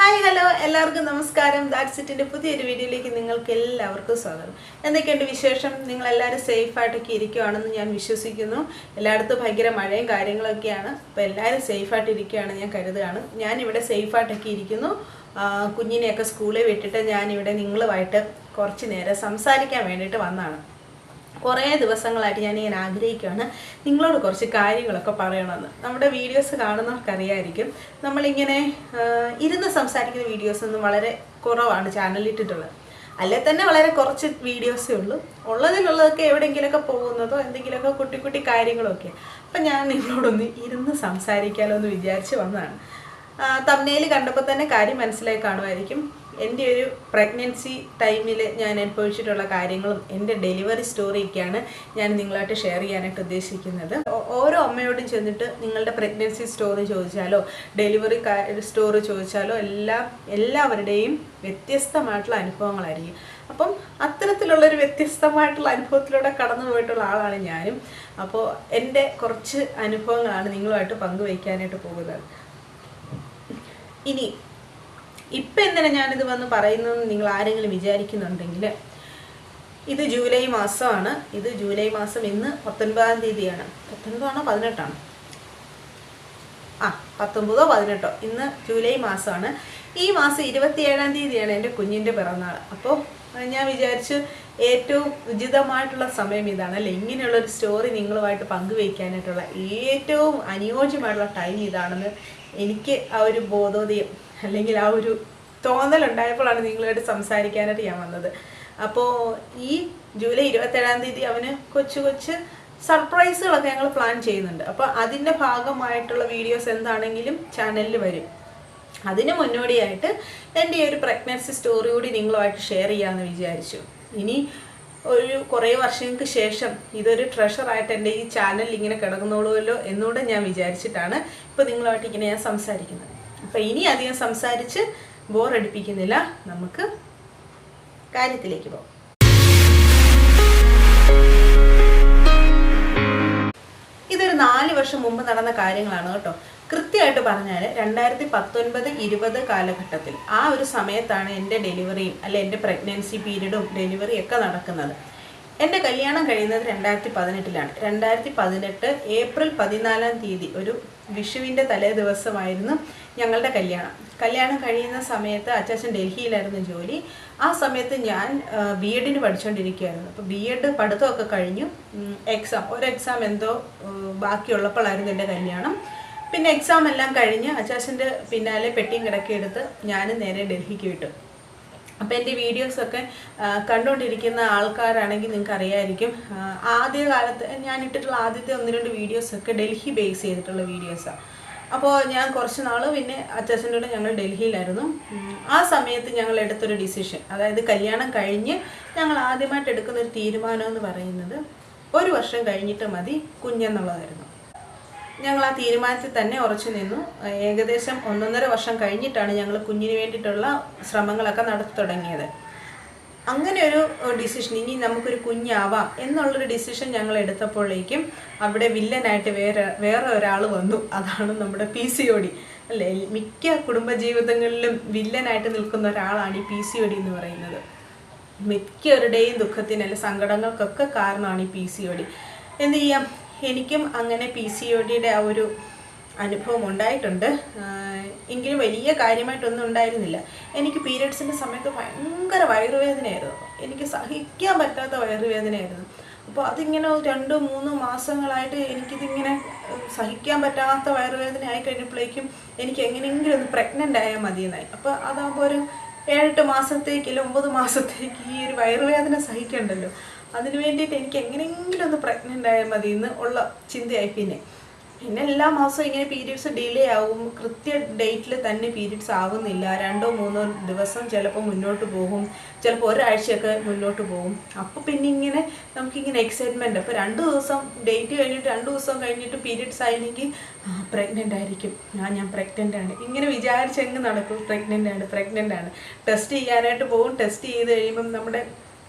Hi hello എല്ലാവർക്കും നമസ്കാരം. That's ഇറ്റിൻ്റെ പുതിയൊരു വീഡിയോയിലേക്ക് നിങ്ങൾക്ക് എല്ലാവർക്കും സ്വാഗതം. എന്തൊക്കെയുണ്ട് വിശേഷം? നിങ്ങളെല്ലാവരും സേഫായിട്ടൊക്കെ ഇരിക്കുകയാണെന്ന് ഞാൻ വിശ്വസിക്കുന്നു. എല്ലായിടത്തും ഭയങ്കര മഴയും കാര്യങ്ങളൊക്കെയാണ്. അപ്പോൾ എല്ലാവരും സേഫായിട്ട് ഇരിക്കുകയാണെന്ന് ഞാൻ കരുതുകയാണ്. ഞാനിവിടെ സേഫായിട്ടൊക്കെ ഇരിക്കുന്നു. കുഞ്ഞിനെയൊക്കെ സ്കൂളിൽ വിട്ടിട്ട് ഞാനിവിടെ നിങ്ങളുമായിട്ട് കുറച്ച് നേരം സംസാരിക്കാൻ വേണ്ടിയിട്ട് വന്നതാണ്. കുറേ ദിവസങ്ങളായിട്ട് ഞാനിങ്ങനെ ആഗ്രഹിക്കുകയാണ് നിങ്ങളോട് കുറച്ച് കാര്യങ്ങളൊക്കെ പറയണമെന്ന്. നമ്മുടെ വീഡിയോസ് കാണുന്നവർക്കറിയായിരിക്കും, നമ്മളിങ്ങനെ ഇരുന്ന് സംസാരിക്കുന്ന വീഡിയോസൊന്നും വളരെ കുറവാണ് ചാനലിട്ടിട്ടുള്ളത്. അല്ലെ തന്നെ വളരെ കുറച്ച് വീഡിയോസേ ഉള്ളൂ. ഉള്ളതിലുള്ളതൊക്കെ എവിടെയെങ്കിലുമൊക്കെ പോകുന്നതോ എന്തെങ്കിലുമൊക്കെ കുട്ടി കുട്ടി കാര്യങ്ങളൊക്കെ. അപ്പം ഞാൻ നിങ്ങളോടൊന്ന് ഇരുന്ന് സംസാരിക്കാമല്ലോ എന്ന് വിചാരിച്ച് വന്നതാണ്. തംബ്നെയിൽ കണ്ടപ്പോൾ തന്നെ കാര്യം മനസ്സിലായി കാണുമായിരിക്കും. എൻ്റെ ഒരു പ്രഗ്നൻസി ടൈമിൽ ഞാൻ അനുഭവിച്ചിട്ടുള്ള കാര്യങ്ങളും എൻ്റെ ഡെലിവറി സ്റ്റോറിയൊക്കെയാണ് ഞാൻ നിങ്ങളായിട്ട് ഷെയർ ചെയ്യാനായിട്ട് ഉദ്ദേശിക്കുന്നത്. ഓരോ അമ്മയോടും ചെന്നിട്ട് നിങ്ങളുടെ പ്രഗ്നൻസി സ്റ്റോറി ചോദിച്ചാലോ ഡെലിവറി സ്റ്റോറി ചോദിച്ചാലോ എല്ലാവരുടെയും വ്യത്യസ്തമായിട്ടുള്ള അനുഭവങ്ങളായിരിക്കും. അപ്പം അത്തരത്തിലുള്ളൊരു വ്യത്യസ്തമായിട്ടുള്ള അനുഭവത്തിലൂടെ കടന്നു പോയിട്ടുള്ള ആളാണ് ഞാനും. അപ്പോൾ എൻ്റെ കുറച്ച് അനുഭവങ്ങളാണ് നിങ്ങളുമായിട്ട് പങ്കുവയ്ക്കാനായിട്ട് പോകുന്നത്. ഇനി ഇപ്പം എന്തിനാണ് ഞാനിത് വന്ന് പറയുന്നതെന്ന് നിങ്ങൾ ആരെങ്കിലും വിചാരിക്കുന്നുണ്ടെങ്കിൽ, ഇത് ജൂലൈ മാസമാണ്. ഇത് ജൂലൈ മാസം ഇന്ന് 19-ാം തീയതിയാണ്. 19ആണോ 18ആണോ? 19ഓ 18ഓ. ഇന്ന് ജൂലൈ മാസമാണ്. ഈ മാസം 27-ാം തീയതിയാണ് എൻ്റെ കുഞ്ഞിൻ്റെ പിറന്നാൾ. അപ്പോൾ ഞാൻ വിചാരിച്ചു ഏറ്റവും ഉചിതമായിട്ടുള്ള സമയം ഇതാണ് അല്ലേ, ഇങ്ങനെയുള്ളൊരു സ്റ്റോറി നിങ്ങളുമായിട്ട് പങ്കുവയ്ക്കാനായിട്ടുള്ള ഏറ്റവും അനുയോജ്യമായിട്ടുള്ള ടൈം ഇതാണെന്ന് എനിക്ക് ആ ഒരു ബോധോദയം അല്ലെങ്കിൽ ആ ഒരു തോന്നലുണ്ടായപ്പോഴാണ് നിങ്ങളുമായിട്ട് സംസാരിക്കാനായിട്ട് ഞാൻ വന്നത്. അപ്പോൾ ഈ ജൂലൈ 27-ാം തീയതി അവന് കൊച്ചു സർപ്രൈസുകളൊക്കെ ഞങ്ങൾ പ്ലാൻ ചെയ്യുന്നുണ്ട്. അപ്പോൾ അതിൻ്റെ ഭാഗമായിട്ടുള്ള വീഡിയോസ് എന്താണെങ്കിലും ചാനലിൽ വരും. അതിന് മുന്നോടിയായിട്ട് എൻ്റെ ഒരു പ്രഗ്നൻസി സ്റ്റോറി കൂടി നിങ്ങളുമായിട്ട് ഷെയർ ചെയ്യാമെന്ന് വിചാരിച്ചു. ഇനി ഒരു കുറേ വർഷങ്ങൾക്ക് ശേഷം ഇതൊരു ട്രഷറായിട്ട് എൻ്റെ ഈ ചാനലിൽ ഇങ്ങനെ കിടക്കുന്നോളുമല്ലോ എന്നുകൂടെ ഞാൻ വിചാരിച്ചിട്ടാണ് ഇപ്പോൾ നിങ്ങളുമായിട്ട് ഇങ്ങനെ ഞാൻ സംസാരിക്കുന്നത്. അപ്പോൾ ഇനി അധികം സംസാരിച്ച് ബോറടിപ്പിക്കുന്നില്ല, നമുക്ക് കാര്യത്തിലേക്ക് പോകാം. ഇതൊരു 4 വർഷം മുമ്പ് നടന്ന കാര്യങ്ങളാണ് കേട്ടോ. കൃത്യമായിട്ട് പറഞ്ഞാൽ 2019-20 കാലഘട്ടത്തിൽ ആ ഒരു സമയത്താണ് എൻ്റെ ഡെലിവറിയും അല്ലെ എൻ്റെ പ്രഗ്നൻസി പീരീഡും ഡെലിവറിയും ഒക്കെ നടക്കുന്നത്. എൻ്റെ കല്യാണം കഴിയുന്നത് 2018-ലാണ്. 2018 ഏപ്രിൽ 14-ാം തീയതി ഒരു വിഷുവിൻ്റെ തലേ ദിവസമായിരുന്നു ഞങ്ങളുടെ കല്യാണം കഴിയുന്ന സമയത്ത് അച്ചാച്ചൻ ഡൽഹിയിലായിരുന്നു ജോലി. ആ സമയത്ത് ഞാൻ BEdന് പഠിച്ചുകൊണ്ടിരിക്കുകയായിരുന്നു. അപ്പോൾ BEd പഠിത്തമൊക്കെ കഴിഞ്ഞു. ഒരു എക്സാം എന്തോ ബാക്കിയുള്ളപ്പോഴായിരുന്നു എൻ്റെ കല്യാണം. പിന്നെ എക്സാം എല്ലാം കഴിഞ്ഞ് അച്ചാച്ചൻ്റെ പിന്നാലെ പെട്ടിയും കിടക്കിയെടുത്ത് ഞാൻ നേരെ ഡൽഹിക്ക് വിട്ടു. അപ്പോൾ എൻ്റെ വീഡിയോസൊക്കെ കണ്ടുകൊണ്ടിരിക്കുന്ന ആൾക്കാരാണെങ്കിൽ നിങ്ങൾക്ക് അറിയാമായിരിക്കും, ആദ്യ കാലത്ത് ഞാൻ ഇട്ടിട്ടുള്ള ആദ്യത്തെ 1-2 വീഡിയോസൊക്കെ ഡൽഹി ബേസ് ചെയ്തിട്ടുള്ള വീഡിയോസാണ്. അപ്പോൾ ഞാൻ കുറച്ച് നാൾ പിന്നെ അച്ചാച്ചൻ്റെ കൂടെ ഞങ്ങൾ ഡൽഹിയിലായിരുന്നു. ആ സമയത്ത് ഞങ്ങൾ എടുത്തൊരു ഡിസിഷൻ, അതായത് കല്യാണം കഴിഞ്ഞ് ഞങ്ങൾ ആദ്യമായിട്ട് എടുക്കുന്നൊരു തീരുമാനം എന്ന് പറയുന്നത് 1 വർഷം കഴിഞ്ഞിട്ട് മതി കുഞ്ഞെന്നുള്ളതായിരുന്നു. ഞങ്ങൾ ആ തീരുമാനത്തിൽ തന്നെ ഉറച്ചു നിന്നു. ഏകദേശം 1.5 വർഷം കഴിഞ്ഞിട്ടാണ് ഞങ്ങൾ കുഞ്ഞിന് വേണ്ടിയിട്ടുള്ള ശ്രമങ്ങളൊക്കെ നടത്തി തുടങ്ങിയത്. അങ്ങനെ ഒരു ഡിസിഷൻ, ഇനി നമുക്കൊരു കുഞ്ഞാവാം എന്നുള്ളൊരു ഡിസിഷൻ ഞങ്ങൾ എടുത്തപ്പോഴേക്കും അവിടെ വില്ലനായിട്ട് വേറെ ഒരാൾ വന്നു. അതാണ് നമ്മുടെ PCOD അല്ലേ. മിക്ക കുടുംബജീവിതങ്ങളിലും വില്ലനായിട്ട് നിൽക്കുന്ന ഒരാളാണ് ഈ PCOD എന്ന് പറയുന്നത്. മിക്കവരുടെയും ദുഃഖത്തിന് അല്ലെ സങ്കടങ്ങൾക്കൊക്കെ കാരണമാണ് ഈ PCOD. എന്ത് ചെയ്യാം, എനിക്കും അങ്ങനെ PCODയുടെ ആ ഒരു അനുഭവം ഉണ്ടായിട്ടുണ്ട്. എങ്കിലും വലിയ കാര്യമായിട്ടൊന്നും ഉണ്ടായിരുന്നില്ല. എനിക്ക് പീരിയഡ്സിൻ്റെ സമയത്ത് ഭയങ്കര വയറുവേദനയായിരുന്നു. എനിക്ക് സഹിക്കാൻ പറ്റാത്ത വയറുവേദനയായിരുന്നു. അപ്പോൾ അതിങ്ങനെ 2-3 മാസങ്ങളായിട്ട് എനിക്കിതിങ്ങനെ സഹിക്കാൻ പറ്റാത്ത വയറുവേദന ആയി കഴിഞ്ഞപ്പോഴേക്കും എനിക്ക് എങ്ങനെയെങ്കിലും ഒന്ന് പ്രഗ്നൻ്റ് ആയാൽ മതിയെന്നായി. അപ്പോൾ അതാകുമ്പോൾ ഒരു 7-8 മാസത്തേക്ക് അല്ല 9 മാസത്തേക്ക് ഈ ഒരു വയറുവേദന സഹിക്കണ്ടല്ലോ. അതിന് വേണ്ടിയിട്ട് എനിക്ക് എങ്ങനെയെങ്കിലും ഒന്ന് പ്രഗ്നൻ്റ് ആയാൽ മതി എന്ന് ഉള്ള ചിന്തയായി. പിന്നെ എല്ലാ മാസവും ഇങ്ങനെ പീരിയഡ്സ് ഡിലേ ആവും. കൃത്യ ഡേറ്റിൽ തന്നെ പീരിയഡ്സ് ആവുന്നില്ല. 2-3 ദിവസം ചിലപ്പോൾ മുന്നോട്ട് പോകും, ചിലപ്പോൾ ഒരാഴ്ചയൊക്കെ മുന്നോട്ട് പോകും. അപ്പോൾ പിന്നെ ഇങ്ങനെ നമുക്കിങ്ങനെ എക്സൈറ്റ്മെൻറ്റ്. അപ്പോൾ 2 ദിവസം ഡേറ്റ് കഴിഞ്ഞിട്ട് 2 ദിവസം കഴിഞ്ഞിട്ട് പീരിയഡ്സ് ആയില്ലെങ്കിൽ പ്രഗ്നൻ്റ് ആയിരിക്കും, ഞാൻ പ്രഗ്നൻ്റ് ആണ് ഇങ്ങനെ വിചാരിച്ചെങ്ങ് നടക്കും. പ്രഗ്നൻ്റ് ആണ് ടെസ്റ്റ് ചെയ്യാനായിട്ട് പോകും. ടെസ്റ്റ് ചെയ്ത് കഴിയുമ്പം നമ്മുടെ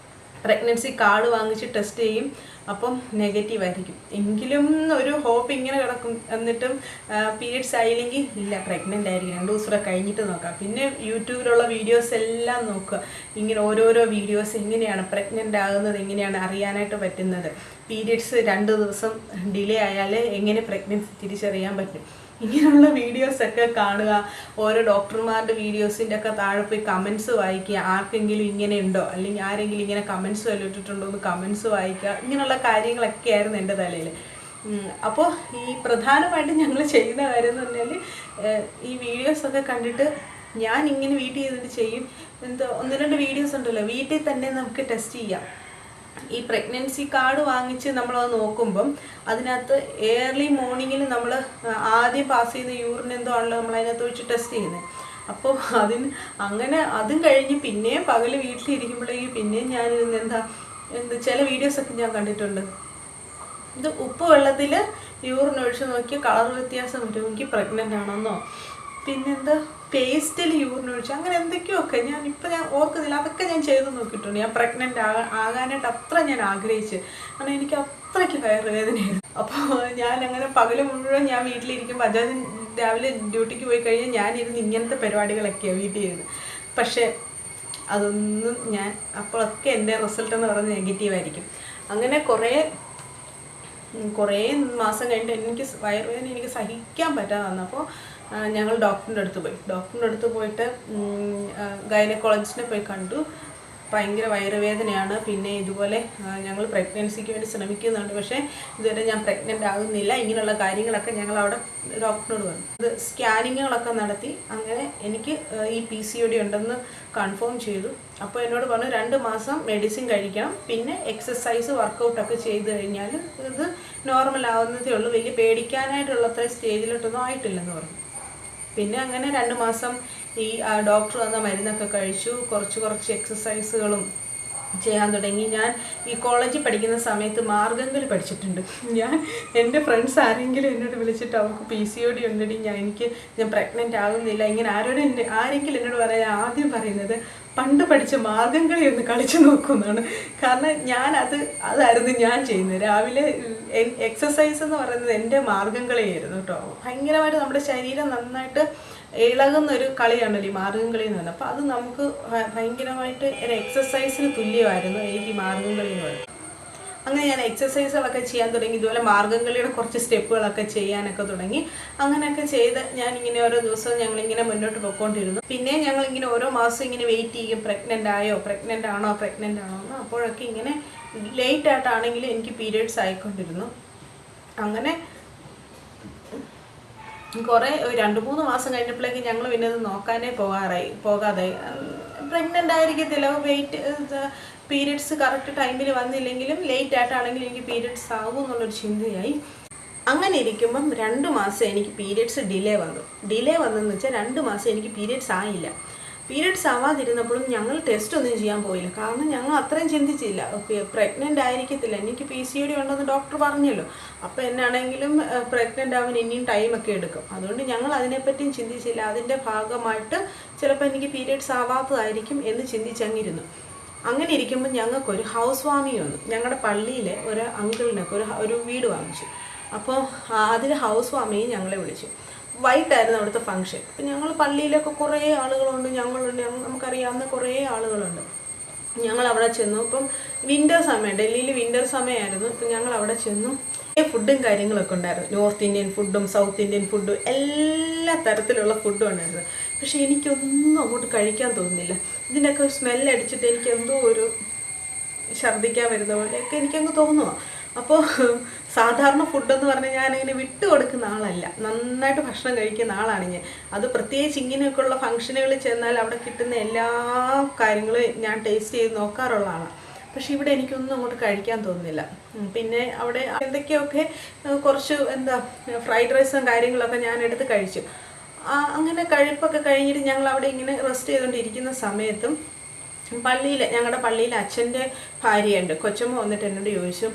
പ്രഗ്നൻസി കാർഡ് വാങ്ങിച്ച് ടെസ്റ്റ് ചെയ്യും, അപ്പം നെഗറ്റീവ് ആയിരിക്കും. എങ്കിലും ഒരു ഹോപ്പ് ഇങ്ങനെ കിടക്കും. എന്നിട്ടും പീരിയഡ്സ് ആയില്ലെങ്കിൽ ഇല്ല പ്രഗ്നൻ്റ് ആയിരിക്കും, 2 ദിവസം കഴിഞ്ഞിട്ട് നോക്കാം. പിന്നെ യൂട്യൂബിലുള്ള വീഡിയോസ് എല്ലാം നോക്കുക. ഇങ്ങനെ ഓരോരോ വീഡിയോസ് എങ്ങനെയാണ് പ്രഗ്നൻ്റ് ആകുന്നത്, എങ്ങനെയാണ് അറിയാനായിട്ട് പറ്റുന്നത്, പീരിയഡ്സ് 2 ദിവസം ഡിലേ ആയാൽ എങ്ങനെ പ്രഗ്നൻസി തിരിച്ചറിയാൻ പറ്റും, ഇങ്ങനെയുള്ള വീഡിയോസൊക്കെ കാണുക. ഓരോ ഡോക്ടർമാരുടെ വീഡിയോസിൻ്റെ ഒക്കെ താഴെ പോയി കമൻസ് വായിക്കുക. ആർക്കെങ്കിലും ഇങ്ങനെ ഉണ്ടോ, അല്ലെങ്കിൽ ആരെങ്കിലും ഇങ്ങനെ കമൻസ് വല്ലിട്ടിട്ടുണ്ടോ എന്ന് കമൻസ് വായിക്കുക. ഇങ്ങനെയുള്ള കാര്യങ്ങളൊക്കെ ആയിരുന്നു എൻ്റെ തലയിൽ. അപ്പോൾ ഈ പ്രധാനമായിട്ടും ഞങ്ങൾ ചെയ്യുന്ന കാര്യം എന്ന് പറഞ്ഞാൽ ഈ വീഡിയോസൊക്കെ കണ്ടിട്ട് ഞാൻ ഇങ്ങനെ വീട്ടിൽ ചെയ്തിട്ട് ചെയ്യും. 1-2 വീഡിയോസ് ഉണ്ടല്ലോ, വീട്ടിൽ തന്നെ നമുക്ക് ടെസ്റ്റ് ചെയ്യാം. ഈ പ്രഗ്നൻസി കാർഡ് വാങ്ങിച്ച് നമ്മളത് നോക്കുമ്പം അതിനകത്ത് ഏർലി മോർണിംഗിൽ നമ്മൾ ആദ്യം പാസ് ചെയ്യുന്ന യൂറിൻ എന്തോ ആണല്ലോ നമ്മൾ അതിനകത്ത് വെച്ച് ടെസ്റ്റ് ചെയ്യുന്നത്. അപ്പോൾ അങ്ങനെ അതും കഴിഞ്ഞ് പിന്നെയും പകൽ വീട്ടിലിരിക്കുമ്പോഴേക്കും പിന്നെയും ഞാനിരുന്ന് ചില വീഡിയോസൊക്കെ ഞാൻ കണ്ടിട്ടുണ്ട്. ഇത് ഉപ്പ് വെള്ളത്തിൽ യൂറിൻ ഒഴിച്ച് നോക്കി കളർ വ്യത്യാസം വരും, എനിക്ക് പ്രഗ്നൻ്റ് ആണെന്നോ, പിന്നെന്താ പേസ്റ്റിൽ യൂറിൻ ഒഴിച്ച്, അങ്ങനെ എന്തൊക്കെയൊക്കെ ഞാൻ ഓർക്കുന്നില്ല. അതൊക്കെ ഞാൻ ചെയ്ത് നോക്കിയിട്ടുണ്ട്. ഞാൻ പ്രഗ്നൻ്റ് ആകാനായിട്ട് അത്ര ഞാൻ ആഗ്രഹിച്ച്, കാരണം എനിക്ക് അത്രയ്ക്ക് വയറുവേദനയായിരുന്നു. അപ്പോൾ ഞാൻ അങ്ങനെ പകൽ മുഴുവൻ ഞാൻ വീട്ടിലിരിക്കും. ബജാജ് രാവിലെ ഡ്യൂട്ടിക്ക് പോയി കഴിഞ്ഞാൽ ഞാനിരുന്ന് ഇങ്ങനത്തെ പരിപാടികളൊക്കെയാണ് വീട്ടിൽ ചെയ്ത്. പക്ഷേ അതൊന്നും അപ്പോഴൊക്കെ എൻ്റെ റിസൾട്ട് എന്ന് പറയുന്നത് നെഗറ്റീവായിരിക്കും. അങ്ങനെ കുറേ മാസം കഴിഞ്ഞിട്ട് എനിക്ക് വയറുവേദന എനിക്ക് സഹിക്കാൻ പറ്റാതെ വന്നപ്പോൾ ഞങ്ങൾ ഡോക്ടറിൻ്റെ അടുത്ത് പോയിട്ട് ഗൈനക്കോളജിസ്റ്റിനെ പോയി കണ്ടു. ഭയങ്കര വയറുവേദനയാണ്, പിന്നെ ഇതുപോലെ ഞങ്ങൾ പ്രഗ്നൻസിക്ക് വേണ്ടി ശ്രമിക്കുന്നുണ്ട്, പക്ഷേ ഇതുവരെ ഞാൻ പ്രഗ്നൻ്റ് ആകുന്നില്ല, ഇങ്ങനെയുള്ള കാര്യങ്ങളൊക്കെ ഞങ്ങൾ അവിടെ ഡോക്ടറിനോട് പറഞ്ഞു. ഇത് സ്കാനിങ്ങുകളൊക്കെ നടത്തി അങ്ങനെ എനിക്ക് ഈ PCOD ഉണ്ടെന്ന് കൺഫേം ചെയ്തു. അപ്പോൾ എന്നോട് പറഞ്ഞു 2 മാസം മെഡിസിൻ കഴിക്കണം, പിന്നെ എക്സസൈസ് വർക്കൗട്ടൊക്കെ ചെയ്ത് കഴിഞ്ഞാൽ ഇത് നോർമൽ ആവുന്നതേ ഉള്ളൂ, വലിയ പേടിക്കാനായിട്ടുള്ള അത്ര സ്റ്റേജിലോട്ടൊന്നും ആയിട്ടില്ലെന്ന് പറഞ്ഞു. പിന്നെ അങ്ങനെ 2 മാസം ഈ ഡോക്ടർ തന്ന മരുന്നൊക്കെ കഴിച്ചു, കുറച്ച് എക്സസൈസുകളും ചെയ്യാൻ തുടങ്ങി. ഞാൻ ഈ കോളേജിൽ പഠിക്കുന്ന സമയത്ത് മാർഗംകളി പഠിച്ചിട്ടുണ്ട്. എൻ്റെ ഫ്രണ്ട്സ് ആരെങ്കിലും എന്നോട് വിളിച്ചിട്ട് അവർക്ക് PCOD ഉണ്ടെടി, ഞാൻ പ്രഗ്നൻ്റ് ആകുന്നില്ല, ഇങ്ങനെ ആരെങ്കിലും എന്നോട് പറയാൻ ആദ്യം പറയുന്നത് പണ്ട് പഠിച്ച മാർഗംകളി ഒന്ന് കളിച്ചു നോക്കുമെന്നാണ്. കാരണം അതായിരുന്നു ഞാൻ ചെയ്യുന്നത്. രാവിലെ എക്സസൈസ് എന്ന് പറയുന്നത് എൻ്റെ മാർഗംകളിയായിരുന്നു കേട്ടോ. ഭയങ്കരമായിട്ട് നമ്മുടെ ശരീരം നന്നായിട്ട് ഇളകുന്നൊരു കളിയാണല്ലോ ഈ മാർഗംകളി എന്ന് പറയുന്നത്. അപ്പോൾ അത് നമുക്ക് ഭയങ്കരമായിട്ട് ഒരു എക്സസൈസിന് തുല്യമായിരുന്നു എനിക്ക് മാർഗംകളി എന്ന് പറയുന്നത്. അങ്ങനെ ഞാൻ എക്സസൈസുകളൊക്കെ ചെയ്യാൻ തുടങ്ങി. ഇതുപോലെ മാർഗംകളിയുടെ കുറച്ച് സ്റ്റെപ്പുകളൊക്കെ ചെയ്യാനൊക്കെ തുടങ്ങി. അങ്ങനെയൊക്കെ ചെയ്ത് ഞാനിങ്ങനെ ഓരോ ദിവസവും ഞങ്ങളിങ്ങനെ മുന്നോട്ട് പോയിക്കൊണ്ടിരുന്നു. പിന്നെ ഞങ്ങളിങ്ങനെ ഓരോ മാസം ഇങ്ങനെ വെയിറ്റ് ചെയ്യും, പ്രഗ്നൻ്റ് ആണോ എന്ന്. അപ്പോഴൊക്കെ ഇങ്ങനെ ലേറ്റ് ആയിട്ടാണെങ്കിലും എനിക്ക് പീരിയഡ്സ് ആയിക്കൊണ്ടിരുന്നു. അങ്ങനെ കുറേ 2-3 മാസം കഴിഞ്ഞപ്പോഴേക്കും ഞങ്ങൾ പിന്നെ അത് നോക്കാനേ പോകാതായി. പ്രഗ്നൻ്റ് ആയിരിക്കത്തില്ല, പീരിയഡ്സ് കറക്റ്റ് ടൈമിൽ വന്നില്ലെങ്കിലും ലേറ്റ് ആയിട്ടാണെങ്കിലും എനിക്ക് പീരിയഡ്സ് ആകും എന്നുള്ളൊരു ചിന്തയായി. അങ്ങനെ ഇരിക്കുമ്പം 2 മാസം എനിക്ക് പീരിയഡ്സ് ഡിലേ വന്നെന്ന് വെച്ചാൽ 2 മാസം എനിക്ക് പീരിയഡ്സ് ആയില്ല. പീരിയഡ്സ് ആവാതിരുന്നപ്പോഴും ഞങ്ങൾ ടെസ്റ്റ് ഒന്നും ചെയ്യാൻ പോയില്ല, കാരണം ഞങ്ങൾ അത്രയും ചിന്തിച്ചില്ല. പ്രഗ്നൻ്റ് ആയിരിക്കത്തില്ല, എനിക്ക് PCOD ഉണ്ടെന്ന് ഡോക്ടർ പറഞ്ഞല്ലോ, അപ്പോൾ എന്നാണെങ്കിലും പ്രഗ്നൻ്റ് ആവാൻ ഇനിയും ടൈമൊക്കെ എടുക്കും. അതുകൊണ്ട് ഞങ്ങൾ അതിനെപ്പറ്റിയും ചിന്തിച്ചില്ല. അതിൻ്റെ ഭാഗമായിട്ട് ചിലപ്പോൾ എനിക്ക് പീരിയഡ്സ് ആവാത്തതായിരിക്കും എന്ന് ചിന്തിച്ചങ്ങിരുന്നു. അങ്ങനെ ഇരിക്കുമ്പോൾ ഞങ്ങൾക്കൊരു ഹൗസ് വാമിങ് വന്നു. ഞങ്ങളുടെ പള്ളിയിലെ ഒരു അങ്കിളിനൊക്കെ ഒരു വീട് വാങ്ങിച്ചു. അപ്പോൾ അതിൽ ഹൗസ് വാമിങ് ഞങ്ങളെ വിളിച്ചു. വൈകിട്ടായിരുന്നു അവിടുത്തെ ഫംഗ്ഷൻ. അപ്പം ഞങ്ങൾ പള്ളിയിലൊക്കെ കുറേ ആളുകളുണ്ട്, നമുക്കറിയാവുന്ന കുറേ ആളുകളുണ്ട്. ഞങ്ങൾ അവിടെ ചെന്നു. ഇപ്പം വിൻ്റർ സമയം, ഡൽഹിയിൽ വിൻ്റർ സമയമായിരുന്നു. ഇപ്പം ഞങ്ങൾ അവിടെ ചെന്നു. ഫുഡും കാര്യങ്ങളൊക്കെ ഉണ്ടായിരുന്നു. നോർത്ത് ഇന്ത്യൻ ഫുഡും സൗത്ത് ഇന്ത്യൻ ഫുഡും എല്ലാ തരത്തിലുള്ള ഫുഡും ഉണ്ടായിരുന്നു. പക്ഷേ എനിക്കൊന്നും അങ്ങോട്ട് കഴിക്കാൻ തോന്നുന്നില്ല. ഇതിൻ്റെയൊക്കെ സ്മെല്ലടിച്ചിട്ട് എനിക്ക് എന്തോ ഒരു ഛർദ്ദിക്കാൻ വരുന്ന പോലെയൊക്കെ എനിക്കങ്ങ് തോന്നുക. അപ്പോൾ സാധാരണ ഫുഡെന്ന് പറഞ്ഞാൽ ഞാനിങ്ങനെ വിട്ടു കൊടുക്കുന്ന ആളല്ല, നന്നായിട്ട് ഭക്ഷണം കഴിക്കുന്ന ആളാണ് ഞാൻ. അത് പ്രത്യേകിച്ച് ഇങ്ങനെയൊക്കെയുള്ള ഫംഗ്ഷനുകളിൽ ചെന്നാൽ അവിടെ കിട്ടുന്ന എല്ലാ കാര്യങ്ങളും ഞാൻ ടേസ്റ്റ് ചെയ്ത് നോക്കാറുള്ള ആളാണ്. പക്ഷെ ഇവിടെ എനിക്കൊന്നും അങ്ങോട്ട് കഴിക്കാൻ തോന്നുന്നില്ല. പിന്നെ അവിടെ എന്തൊക്കെയൊക്കെ കുറച്ച് ഫ്രൈഡ് റൈസും കാര്യങ്ങളൊക്കെ ഞാൻ എടുത്ത് കഴിച്ചു. അങ്ങനെ കഴിപ്പൊക്കെ കഴിഞ്ഞിട്ട് ഞങ്ങൾ അവിടെ ഇങ്ങനെ റെസ്റ്റ് ചെയ്തുകൊണ്ടിരിക്കുന്ന സമയത്തും ഞങ്ങളുടെ പള്ളിയിൽ അച്ഛൻ്റെ ഭാര്യയുണ്ട്, കൊച്ചമ്മ വന്നിട്ട് എന്നോട് ചോദിച്ചു,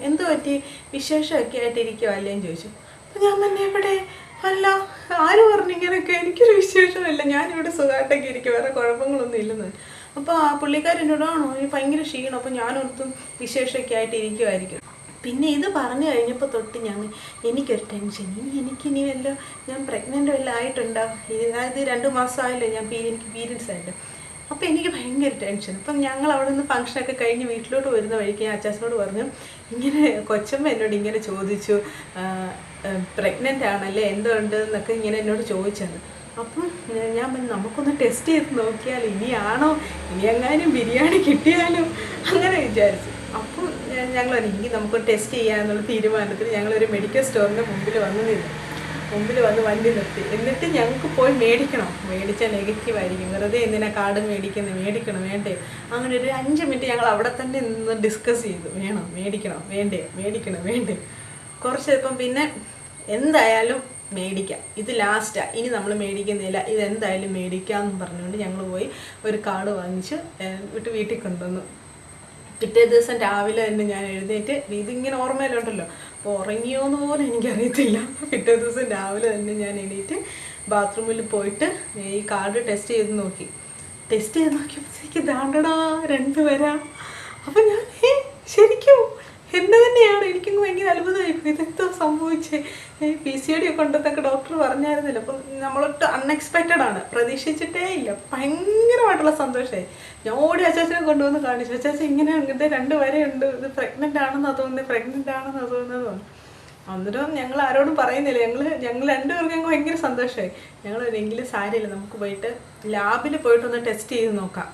എന്തു പറ്റി, വിശേഷമൊക്കെ ആയിട്ടിരിക്കുമല്ലേ എന്ന് ചോദിച്ചു. അപ്പോൾ ഞാൻ തന്നെ ഇവിടെ അല്ല, ആര് പറഞ്ഞു ഇങ്ങനെയൊക്കെ, എനിക്കൊരു വിശേഷമില്ല, ഞാനിവിടെ സുഖമായിട്ടൊക്കെ ഇരിക്കും, വേറെ കുഴപ്പങ്ങളൊന്നും ഇല്ലെന്ന്. അപ്പോൾ ആ പുള്ളിക്കാരനോടാണോ ഈ ഭയങ്കര ക്ഷീണം. അപ്പോൾ ഞാനൊട്ടും വിശേഷമൊക്കെ ആയിട്ട് ഇരിക്കുമായിരിക്കും. പിന്നെ ഇത് പറഞ്ഞു കഴിഞ്ഞപ്പോൾ തൊട്ട് എനിക്കൊരു ടെൻഷൻ, എനിക്കിനി വല്ല ഞാൻ പ്രഗ്നൻ്റ് വല്ലതും ആയിട്ടുണ്ടോ, അതായത് 2 മാസമായില്ലേ എനിക്ക് പീരിയഡ്സ് ആയിട്ട്. അപ്പോൾ എനിക്ക് ഭയങ്കര ടെൻഷൻ. അപ്പം ഞങ്ങൾ അവിടെ നിന്ന് ഫംഗ്ഷനൊക്കെ കഴിഞ്ഞ് വീട്ടിലോട്ട് വരുന്ന വഴിക്ക് ഞാൻ അച്ചാച്ചനോട് പറഞ്ഞു, ഇങ്ങനെ കൊച്ചമ്മ എന്നോട് ഇങ്ങനെ ചോദിച്ചു, പ്രഗ്നൻ്റ് ആണല്ലേ, എന്തുണ്ട് എന്നൊക്കെ ഇങ്ങനെ എന്നോട് ചോദിച്ചത്. അപ്പം ഞാൻ നമുക്കൊന്ന് ടെസ്റ്റ് ചെയ്ത് നോക്കിയാൽ ഇനിയാണോ, ഇനി എങ്ങാനും ബിരിയാണി കിട്ടിയാലും അങ്ങനെ വിചാരിച്ചു. അപ്പം ഞങ്ങൾ ഇനി നമുക്ക് ടെസ്റ്റ് ചെയ്യാമെന്നുള്ള തീരുമാനത്തിൽ ഞങ്ങളൊരു മെഡിക്കൽ സ്റ്റോറിൻ്റെ മുമ്പിൽ വന്ന് വണ്ടി നിർത്തി. എന്നിട്ട് ഞങ്ങൾക്ക് പോയി മേടിച്ചാൽ നെഗറ്റീവ് ആയിരിക്കും, വെറുതെ എന്തിനാ കാർഡ് മേടിക്കണം വേണ്ടേ. അങ്ങനെ ഒരു 5 മിനിറ്റ് ഞങ്ങൾ അവിടെ തന്നെ നിന്ന് ഡിസ്കസ് ചെയ്തു, മേടിക്കണോ വേണ്ടേ. കുറച്ചിപ്പം പിന്നെ എന്തായാലും മേടിക്കാം, ഇത് ലാസ്റ്റാണ്, ഇനി നമ്മൾ മേടിക്കുന്നില്ല, ഇതെന്തായാലും മേടിക്കാമെന്ന് പറഞ്ഞുകൊണ്ട് ഞങ്ങൾ പോയി ഒരു കാർഡ് വാങ്ങിച്ച് വീട്ടിൽ കൊണ്ടുവന്നു. പിറ്റേ ദിവസം രാവിലെ തന്നെ ഞാൻ എഴുന്നേറ്റ്, ഇതിങ്ങനെ ഓർമ്മയിലുണ്ടല്ലോ, അപ്പോൾ ഉറങ്ങിയോന്ന് പോലും എനിക്കറിയത്തില്ല. പിറ്റേ ദിവസം രാവിലെ തന്നെ ഞാൻ എണീറ്റ് ബാത്റൂമിൽ പോയിട്ട് ഈ കാർഡ് ടെസ്റ്റ് ചെയ്ത് നോക്കിയപ്പോഴത്തേക്ക് ദാണ്ടടാ 2 വരാം. അപ്പം ഞാൻ ശരിക്കും എന്നെ തന്നെയാണ്, എനിക്കങ്ങ് ഭയങ്കര അത്ഭുതമായിപ്പോയി, ഇതെന്തോ സംഭവിച്ചേ. PCOD ഒക്കെ ഉണ്ടെന്നൊക്കെ ഡോക്ടർ പറഞ്ഞായിരുന്നില്ല. അപ്പം നമ്മളൊട്ട് അൺഎക്സ്പെക്റ്റഡ് ആണ്, പ്രതീക്ഷിച്ചിട്ടേ ഇല്ല. ഭയങ്കരമായിട്ടുള്ള സന്തോഷമായി. ഞാൻ ഓടി അച്ചാച്ചനെ കൊണ്ടുവന്ന് കാണിച്ചു, അച്ചാച്ചൻ ഇങ്ങനത്തെ 2 വരെയുണ്ട്, ഇത് പ്രഗ്നൻ്റ് ആണെന്നാണ് തോന്നുന്നത്. അന്നേരം ഞങ്ങൾ ആരോടും പറയുന്നില്ല, ഞങ്ങൾ 2 പേർക്കും ഞങ്ങൾ ഭയങ്കര സന്തോഷമായി. എങ്കിലും സാരമില്ല, നമുക്ക് പോയിട്ട് ലാബിൽ പോയിട്ടൊന്ന് ടെസ്റ്റ് ചെയ്ത് നോക്കാം,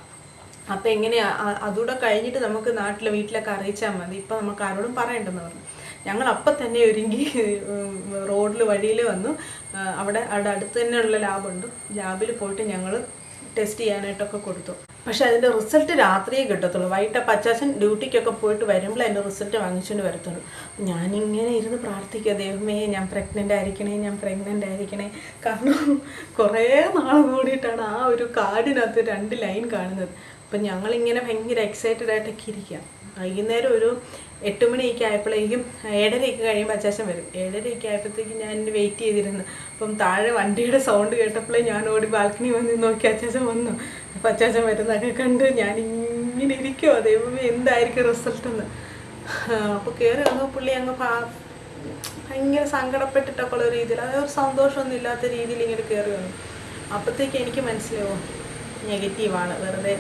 അപ്പോൾ എങ്ങനെയാണ് അതുകൂടെ കഴിഞ്ഞിട്ട് നമുക്ക് വീട്ടിലൊക്കെ അറിയിച്ചാൽ മതി, ഇപ്പം നമുക്ക് ആരോടും പറയണ്ടെന്ന് പറഞ്ഞു. ഞങ്ങൾ അപ്പം തന്നെ ഒരുങ്ങി വഴിയിൽ വന്നു. അവിടെ അടുത്ത് തന്നെയുള്ള ലാബുണ്ട്, ലാബിൽ പോയിട്ട് ഞങ്ങൾ ടെസ്റ്റ് ചെയ്യാനായിട്ടൊക്കെ കൊടുത്തു. പക്ഷെ അതിൻ്റെ റിസൾട്ട് രാത്രിയേ കിട്ടത്തുള്ളൂ. വൈകിട്ട് അച്ചാച്ചൻ ഡ്യൂട്ടിക്കൊക്കെ പോയിട്ട് വരുമ്പോൾ അതിൻ്റെ റിസൾട്ട് വാങ്ങിച്ചുകൊണ്ട് വരത്തുള്ളൂ. ഞാനിങ്ങനെ ഇരുന്ന് പ്രാർത്ഥിക്കുക, ദൈവമേ ഞാൻ പ്രഗ്നൻ്റ് ആയിരിക്കണേ. കാരണം കുറേ നാൾ കൂടിയിട്ടാണ് ആ ഒരു കാർഡിനകത്ത് 2 ലൈൻ കാണുന്നത്. അപ്പം ഞങ്ങളിങ്ങനെ ഭയങ്കര എക്സൈറ്റഡ് ആയിട്ടൊക്കെ ഇരിക്കുക. വൈകുന്നേരം ഒരു 8 മണിയൊക്കെ ആയപ്പോഴേക്കും 7:30 കഴിയുമ്പോൾ അച്ചാച്ചൻ വരും. 7:30 ആയപ്പോഴത്തേക്കും ഞാൻ വെയിറ്റ് ചെയ്തിരുന്നു. അപ്പം താഴെ വണ്ടിയുടെ സൗണ്ട് കേട്ടപ്പോഴേ ഞാൻ ഓടി ബാൽക്കണി വന്ന് നോക്കി, അച്ചാച്ചൻ വന്നു. അപ്പം അച്ചാച്ചൻ വരുന്നതൊക്കെ കണ്ട് ഞാനിങ്ങനെ ഇരിക്കുമോ, ദൈവമേ എന്തായിരിക്കും റിസൾട്ടെന്ന്. അപ്പോൾ കയറി വന്നു പുള്ളി അങ്ങ് ഭയങ്കര സങ്കടപ്പെട്ടിട്ടൊക്കെ ഉള്ള രീതിയിൽ, അതൊരു സന്തോഷമൊന്നും ഇല്ലാത്ത രീതിയിൽ ഇങ്ങനെ കയറി വന്നു. അപ്പോഴത്തേക്ക് എനിക്ക് മനസ്സിലാവും നെഗറ്റീവാണ്, വെറുതെ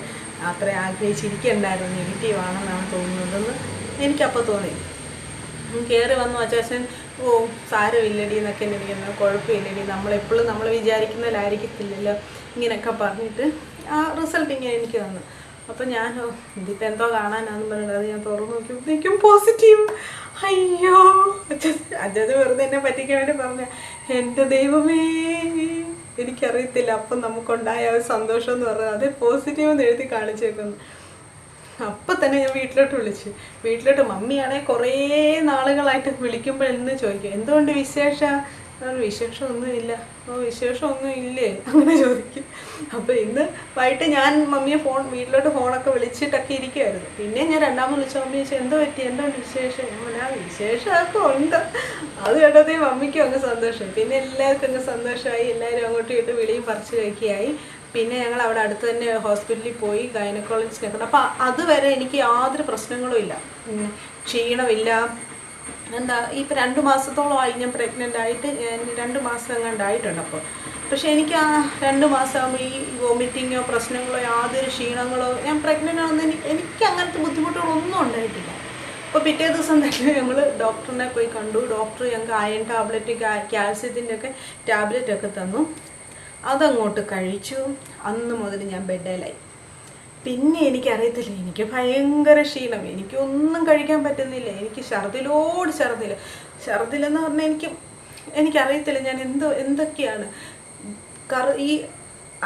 അത്ര ആഗ്രഹിച്ചിരിക്കണ്ടായിരുന്നു, നെഗറ്റീവാണെന്നാണ് തോന്നുന്നതെന്ന് എനിക്കപ്പോൾ തോന്നി. കയറി വന്നു അച്ചാച്ചൻ, സാരമില്ലടി എന്നൊക്കെ എനിക്കുന്നത്, കുഴപ്പമില്ലടി, നമ്മളെപ്പോഴും നമ്മൾ വിചാരിക്കുന്നതിലായിരിക്കത്തില്ലല്ലോ ഇങ്ങനെയൊക്കെ പറഞ്ഞിട്ട് ആ റിസൾട്ട് ഇങ്ങനെ എനിക്ക് തന്നു. അപ്പം ഞാൻ ഇതിപ്പോൾ എന്തോ കാണാനാണെന്ന് പറഞ്ഞിട്ട് അത് ഞാൻ തുറന്നു നോക്കിയപ്പോഴേക്കും പോസിറ്റീവ്. അയ്യോ, അച്ചാച്ചൻ വെറുതെ എന്നെ പറ്റിക്കാൻ വേണ്ടി പറഞ്ഞ, എൻ്റെ ദൈവമേ എനിക്കറിയത്തില്ല അപ്പം നമുക്കുണ്ടായ ഒരു സന്തോഷം എന്ന് പറഞ്ഞാൽ അത് പോസിറ്റീവ് എന്ന് എഴുതി കാണിച്ചേക്കുന്നു. അപ്പം തന്നെ ഞാൻ വീട്ടിലോട്ട് മമ്മിയാണെങ്കിൽ കുറേ നാളുകളായിട്ട് വിളിക്കുമ്പോൾ എന്ന് ചോദിക്കും, എന്തുകൊണ്ട് വിശേഷമൊന്നുമില്ല. വിശേഷമൊന്നും ഇല്ലേ അങ്ങനെ ചോദിക്കും. അപ്പോൾ ഇന്ന് വൈകിട്ട് ഞാൻ മമ്മിയെ വീട്ടിലോട്ട് ഫോണൊക്കെ വിളിച്ചിട്ടൊക്കെ ഇരിക്കുമായിരുന്നു. പിന്നെ ഞാൻ രണ്ടാമത് വിളിച്ച മമ്മി ചോദിച്ചു, എന്തുകൊണ്ട് വിശേഷം? ഞാൻ വിശേഷമൊക്കെ ഉണ്ട്. അത് കേട്ടതേ മമ്മിക്കും അങ്ങ് സന്തോഷമായി. പിന്നെ എല്ലാവർക്കും അങ്ങ് സന്തോഷമായി, എല്ലാവരും അങ്ങോട്ടും ഇങ്ങോട്ടും വിളിയും പറിച്ച് കഴിക്കുകയായി. പിന്നെ ഞങ്ങൾ അവിടെ അടുത്ത് തന്നെ ഹോസ്പിറ്റലിൽ പോയി ഗൈനക്കോളജിസ്റ്റിനെ കണ്ടു. അപ്പോൾ അതുവരെ എനിക്ക് യാതൊരു പ്രശ്നങ്ങളും ഇല്ല, ക്ഷീണമില്ല. ഇപ്പോൾ 2 മാസത്തോളമായി ഞാൻ പ്രഗ്നൻ്റ് ആയിട്ട്, 2 മാസം എങ്ങാണ്ടായിട്ടുണ്ട്. പക്ഷേ എനിക്ക് ആ 2 മാസമാകുമ്പോൾ ഈ വോമിറ്റിങ്ങോ പ്രശ്നങ്ങളോ യാതൊരു ക്ഷീണങ്ങളോ, ഞാൻ പ്രഗ്നൻ്റ് ആണെന്ന് എനിക്ക് അങ്ങനത്തെ ബുദ്ധിമുട്ടുകളൊന്നും ഉണ്ടായിട്ടില്ല. അപ്പോൾ പിറ്റേ ദിവസം തന്നെ ഞങ്ങൾ ഡോക്ടറിനെ പോയി കണ്ടു. ഡോക്ടർ ഞങ്ങൾക്ക് അയൺ ടാബ്ലറ്റ്, കാൽസ്യത്തിൻ്റെ ഒക്കെ ടാബ്ലറ്റൊക്കെ തന്നു. അതങ്ങോട്ട് കഴിച്ചു. അന്ന് മുതൽ ഞാൻ ബെഡേലായി. പിന്നെ എനിക്കറിയത്തില്ല, എനിക്ക് ഭയങ്കര ക്ഷീണം, എനിക്കൊന്നും കഴിക്കാൻ പറ്റുന്നില്ല, എനിക്ക് ഛർദിലെന്ന് പറഞ്ഞാൽ എനിക്കറിയത്തില്ല ഞാൻ എന്തൊക്കെയാണ്. ഈ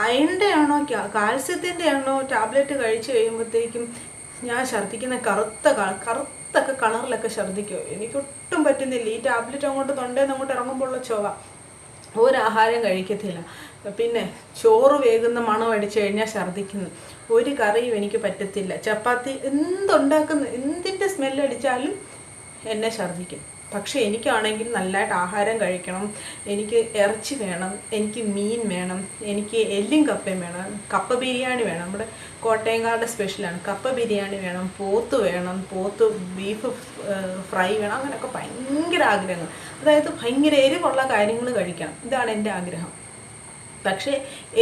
അയണിൻ്റെ ആണോ കാൽസ്യത്തിൻ്റെ ആണോ ടാബ്ലറ്റ് കഴിച്ച് കഴിയുമ്പോഴത്തേക്കും ഞാൻ ഛർദിക്കുന്ന കറുത്തൊക്കെ കളറിലൊക്കെ ഛർദിക്കുമോ, എനിക്കൊട്ടും പറ്റുന്നില്ല. ഈ ടാബ്ലറ്റ് അങ്ങോട്ട് തൊണ്ടേന്ന് അങ്ങോട്ട് ഇറങ്ങുമ്പോഴുള്ള ചൊവ, ഒരാഹാരം കഴിക്കത്തില്ല. പിന്നെ ചോറ് വേകുന്ന മണം അടിച്ചു കഴിഞ്ഞാൽ ഛർദിക്കുന്നു. ഒരു കറിയും എനിക്ക് പറ്റത്തില്ല. ചപ്പാത്തി എന്തിൻ്റെ സ്മെല്ലടിച്ചാലും എന്നെ ഛർദിക്കും. പക്ഷേ എനിക്കാണെങ്കിൽ നല്ലതായിട്ട് ആഹാരം കഴിക്കണം, എനിക്ക് ഇറച്ചി വേണം, എനിക്ക് മീൻ വേണം, എനിക്ക് എല്ലും കപ്പയും വേണം, കപ്പ ബിരിയാണി വേണം. നമ്മുടെ കോട്ടയംകാരുടെ സ്പെഷ്യലാണ് കപ്പ ബിരിയാണി വേണം, പോത്ത് ബീഫ് ഫ്രൈ വേണം. അങ്ങനെയൊക്കെ ഭയങ്കര ആഗ്രഹങ്ങൾ. അതായത് ഭയങ്കര എരിവുള്ള കാര്യങ്ങൾ കഴിക്കണം, ഇതാണ് എൻ്റെ ആഗ്രഹം. പക്ഷേ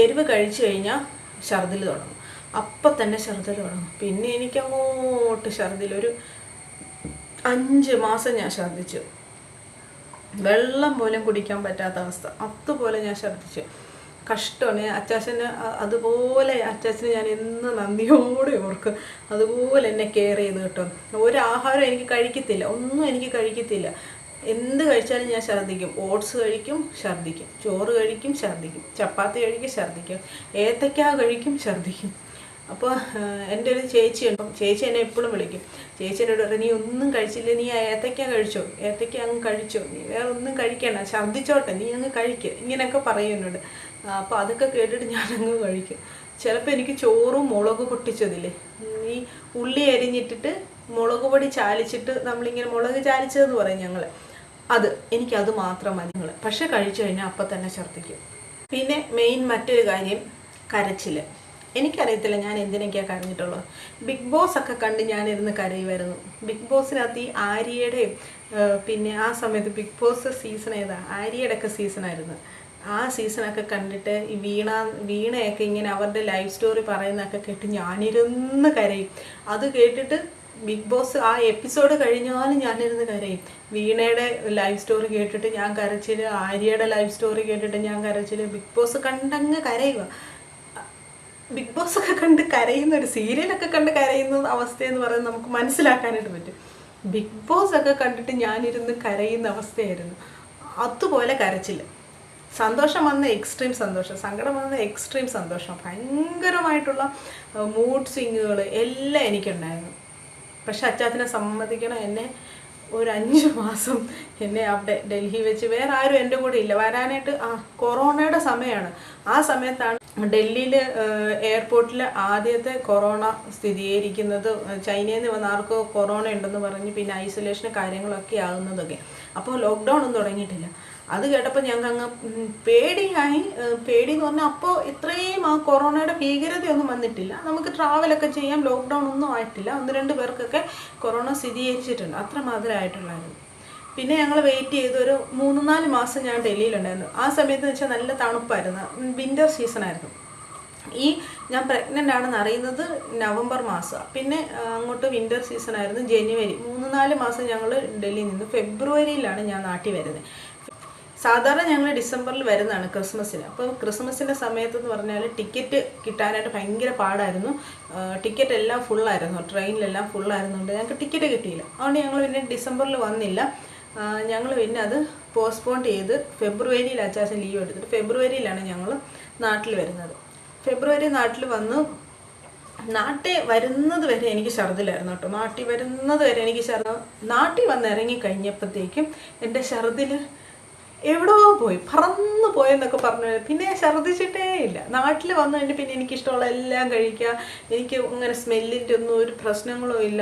എരിവ് കഴിച്ചു കഴിഞ്ഞാൽ ഛർദിൽ തുടങ്ങും, അപ്പം തന്നെ ഛർദിൽ തുടങ്ങും. പിന്നെ എനിക്കങ്ങോട്ട് ഛർദിൽ ഒരു 5 മാസം ഞാൻ ഛർദിച്ചു. വെള്ളം പോലും കുടിക്കാൻ പറ്റാത്ത അവസ്ഥ, അതുപോലെ ഞാൻ ഛർദിച്ചു. കഷ്ടമാണ്. അച്ചാച്ചന് അതുപോലെ, അച്ചാച്ചന് ഞാൻ എന്ന് നന്ദിയോടെ ഓർക്കും. അതുപോലെ എന്നെ കെയർ ചെയ്ത് കേട്ടോ. ഒരാഹാരം എനിക്ക് കഴിക്കത്തില്ല, ഒന്നും എനിക്ക് കഴിക്കത്തില്ല. എന്ത് കഴിച്ചാലും ഞാൻ ഛർദ്ദിക്കും. ഓട്സ് കഴിക്കും, ഛർദ്ദിക്കും. ചോറ് കഴിക്കും, ഛർദ്ദിക്കും. ചപ്പാത്തി കഴിക്കും, ഛർദ്ദിക്കും. ഏത്തക്ക കഴിക്കും, ഛർദ്ദിക്കും. അപ്പോൾ എൻ്റെ ഒരു ചേച്ചിയുണ്ട്, ചേച്ചി എന്നെ എപ്പോഴും വിളിക്കും. ചേച്ചി എന്നോട് പറയും, നീ ഒന്നും കഴിച്ചില്ല, നീ ആ ഏത്തക്ക കഴിച്ചോ, ഏത്തക്ക അങ്ങ് കഴിച്ചോ, നീ വേറെ ഒന്നും കഴിക്കണ്ട, ഛർദ്ദിച്ചോട്ടെ, നീ അങ്ങ് കഴിക്കുക, ഇങ്ങനെയൊക്കെ പറയും എന്നോട്. അപ്പോൾ അതൊക്കെ കേട്ടിട്ട് ഞാനങ്ങ് കഴിക്കും. ചിലപ്പോൾ എനിക്ക് ചോറും മുളക് പൊട്ടിച്ചതില്ലേ, ഈ ഉള്ളി അരിഞ്ഞിട്ടിട്ട് മുളക് പൊടി ചാലിച്ചിട്ട്, നമ്മളിങ്ങനെ മുളക് ചാലിച്ചതെന്ന് പറയും ഞങ്ങൾ, എനിക്കത് മാത്രം മതി നിങ്ങൾ. പക്ഷെ കഴിച്ചു കഴിഞ്ഞാൽ അപ്പം തന്നെ ഛർദ്ദിക്കും. പിന്നെ മെയിൻ മറ്റൊരു കാര്യം, കരച്ചിൽ. എനിക്കറിയത്തില്ല ഞാൻ എന്തിനൊക്കെയാണ് കരഞ്ഞിട്ടുള്ളത്. ബിഗ് ബോസ് ഒക്കെ കണ്ട് ഞാനിരുന്ന് കരയുമായിരുന്നു. ബിഗ് ബോസിനകത്ത് ഈ ആര്യയുടെയും പിന്നെ ആ സമയത്ത് ബിഗ് ബോസ് സീസൺ ഏതാ, ആര്യയുടെ ഒക്കെ സീസണായിരുന്നു. ആ സീസണൊക്കെ കണ്ടിട്ട് ഈ വീണയൊക്കെ ഇങ്ങനെ അവരുടെ ലൈഫ് സ്റ്റോറി പറയുന്നതൊക്കെ കേട്ട് ഞാനിരുന്ന് കരയും. അത് കേട്ടിട്ട് ബിഗ് ബോസ് ആ എപ്പിസോഡ് കഴിഞ്ഞാലും ഞാനിരുന്ന് കരയും. വീണയുടെ ലൈഫ് സ്റ്റോറി കേട്ടിട്ട് ഞാൻ കരച്ചിൽ, ആര്യയുടെ ലൈഫ് സ്റ്റോറി കേട്ടിട്ട് ഞാൻ കരച്ചിൽ. ബിഗ് ബോസ് കണ്ടങ്ങ് കരയുക. ബിഗ് ബോസ് ഒക്കെ കണ്ട് കരയുന്ന, ഒരു സീരിയലൊക്കെ കണ്ട് കരയുന്ന അവസ്ഥയെന്ന് പറയുന്നത് നമുക്ക് മനസ്സിലാക്കാനായിട്ട് പറ്റും. ബിഗ് ബോസ് ഒക്കെ കണ്ടിട്ട് ഞാനിരുന്ന് കരയുന്ന അവസ്ഥയായിരുന്നു. അതുപോലെ കരച്ചില്ല. സന്തോഷം വന്ന എക്സ്ട്രീം സന്തോഷം, സങ്കടം വന്ന എക്സ്ട്രീം സന്തോഷം, ഭയങ്കരമായിട്ടുള്ള മൂഡ് സ്വിങ്ങുകൾ എല്ലാം എനിക്കുണ്ടായിരുന്നു. പക്ഷെ അച്ചാച്ചനെ സമ്മതിക്കണം, എന്നെ ഒരു 5 മാസം എന്നെ അവിടെ ഡൽഹി വെച്ച് വേറെ ആരും എൻ്റെ കൂടെ ഇല്ല വരാനായിട്ട്. കൊറോണയുടെ സമയമാണ്. ആ സമയത്താണ് ഡൽഹിയിൽ എയർപോർട്ടിൽ ആദ്യത്തെ കൊറോണ സ്ഥിരീകരിക്കുന്നത്. ചൈനയിൽ നിന്ന് വന്ന ആർക്കോ കൊറോണ ഉണ്ടെന്ന് പറഞ്ഞ് പിന്നെ ഐസൊലേഷൻ കാര്യങ്ങളൊക്കെ ആകുന്നതൊക്കെ. അപ്പോൾ ലോക്ക്ഡൗൺ ഒന്നും തുടങ്ങിയിട്ടില്ല. അത് കേട്ടപ്പോൾ ഞങ്ങൾക്ക് അങ്ങ് പേടിയായി. പേടിയെന്ന് പറഞ്ഞാൽ അപ്പോൾ ഇത്രയും ആ കൊറോണയുടെ ഭീകരതയൊന്നും വന്നിട്ടില്ല, നമുക്ക് ട്രാവലൊക്കെ ചെയ്യാം, ലോക്ക്ഡൗൺ ഒന്നും ആയിട്ടില്ല. 1-2 പേർക്കൊക്കെ കൊറോണ സ്ഥിരീകരിച്ചിട്ടുണ്ട്, അത്ര മാത്രമായിട്ടുള്ളായിരുന്നു. പിന്നെ ഞങ്ങൾ വെയിറ്റ് ചെയ്ത് ഒരു 3-4 മാസം ഞാൻ ഡൽഹിയിലുണ്ടായിരുന്നു. ആ സമയത്ത് വെച്ചാൽ നല്ല തണുപ്പായിരുന്നു, വിൻ്റർ സീസണായിരുന്നു. ഞാൻ പ്രഗ്നൻ്റ് ആണെന്ന് അറിയുന്നത് നവംബർ മാസമാണ്. പിന്നെ അങ്ങോട്ട് വിൻ്റർ സീസണായിരുന്നു, ജനുവരി. 3-4 മാസം ഞങ്ങൾ ഡൽഹിയിൽ നിന്ന്. ഫെബ്രുവരിയിലാണ് ഞാൻ നാട്ടിൽ വരുന്നത്. സാധാരണ ഞങ്ങൾ ഡിസംബറിൽ വരുന്നതാണ് ക്രിസ്മസിന്. അപ്പോൾ ക്രിസ്മസിൻ്റെ സമയത്തെന്ന് പറഞ്ഞാൽ ടിക്കറ്റ് കിട്ടാനായിട്ട് ഭയങ്കര പാടായിരുന്നു. ടിക്കറ്റ് എല്ലാം ഫുള്ളായിരുന്നു, ട്രെയിനിലെല്ലാം ഫുള്ളായിരുന്നുകൊണ്ട് ഞങ്ങൾക്ക് ടിക്കറ്റ് കിട്ടിയില്ല. അതുകൊണ്ട് ഞങ്ങൾ പിന്നെ ഡിസംബറിൽ വന്നില്ല. ഞങ്ങൾ പിന്നെ അത് പോസ്റ്റ്പോൺ ചെയ്ത് ഫെബ്രുവരിയിൽ അച്ചാച്ചൻ ലീവ് എടുത്തിട്ട് ഫെബ്രുവരിയിലാണ് ഞങ്ങൾ നാട്ടിൽ വരുന്നത്. ഫെബ്രുവരി നാട്ടിൽ വന്നു. നാട്ടിൽ വരുന്നത് വരെ എനിക്ക് ഛർദിലായിരുന്നു കേട്ടോ. നാട്ടിൽ വരുന്നത് വരെ എനിക്ക് നാട്ടിൽ വന്ന് ഇറങ്ങി കഴിഞ്ഞപ്പോഴത്തേക്കും എൻ്റെ ഛർദിൽ എവിടോ പോയി, പറന്നു പോയെന്നൊക്കെ പറഞ്ഞു. പിന്നെ ഛർദ്ദിച്ചിട്ടേ ഇല്ല. നാട്ടിൽ വന്നു കഴിഞ്ഞാൽ പിന്നെ എനിക്കിഷ്ടമുള്ള എല്ലാം കഴിക്കുക. എനിക്ക് അങ്ങനെ സ്മെല്ലിൻ്റെ ഒന്നും ഒരു പ്രശ്നങ്ങളും ഇല്ല.